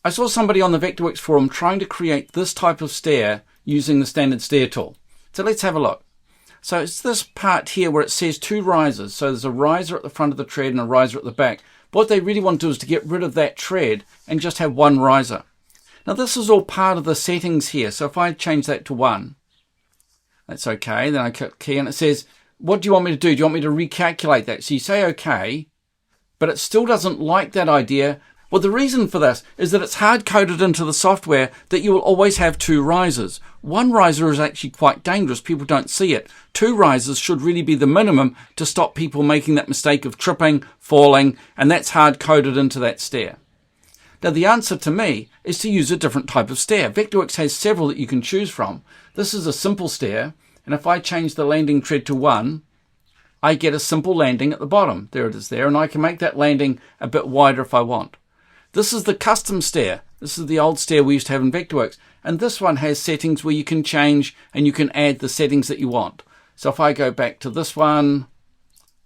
I saw somebody on the Vectorworks forum trying to create this type of stair using the standard stair tool. So let's have a look. So it's this part here where it says 2 risers. So there's a riser at the front of the tread and a riser at the back. What they really want to do is to get rid of that tread and just have 1 riser. Now this is all part of the settings here. So if I change that to 1, that's okay. Then I click key and it says, what do you want me to do? Do you want me to recalculate that? So you say okay, but it still doesn't like that idea. Well, the reason for this is that it's hard-coded into the software that you will always have 2 risers. 1 riser is actually quite dangerous. People don't see it. 2 risers should really be the minimum to stop people making that mistake of tripping, falling, and that's hard-coded into that stair. Now, the answer to me is to use a different type of stair. Vectorworks has several that you can choose from. This is a simple stair, and if I change the landing tread to 1, I get a simple landing at the bottom. There it is there, and I can make that landing a bit wider if I want. This is the custom stair. This is the old stair we used to have in Vectorworks. And this one has settings where you can change and you can add the settings that you want. So if I go back to this one,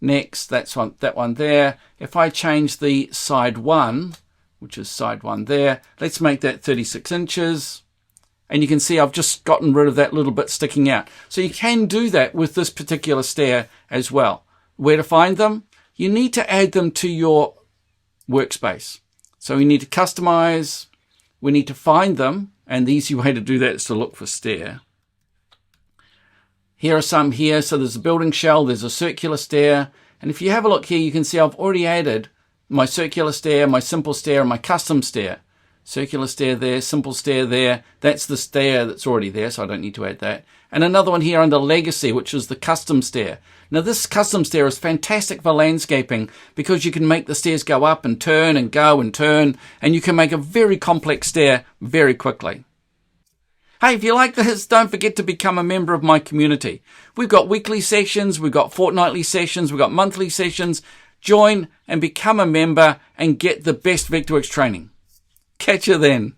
next, that one there. If I change the side 1, which is side 1 there, let's make that 36 inches. And you can see I've just gotten rid of that little bit sticking out. So you can do that with this particular stair as well. Where to find them? You need to add them to your workspace. So we need to customize, we need to find them, and the easy way to do that is to look for stair. Here are some here. So there's a building shell, there's a circular stair, and if you have a look here, you can see I've already added my circular stair, my simple stair, and my custom stair. Circular stair there, simple stair there. That's the stair that's already there, so I don't need to add that. And another one here under legacy, which is the custom stair. Now this custom stair is fantastic for landscaping because you can make the stairs go up and turn and go and turn, and you can make a very complex stair very quickly. Hey, if you like this, don't forget to become a member of my community. We've got weekly sessions, we've got fortnightly sessions, we've got monthly sessions. Join and become a member and get the best Vectorworks training. Catch you then.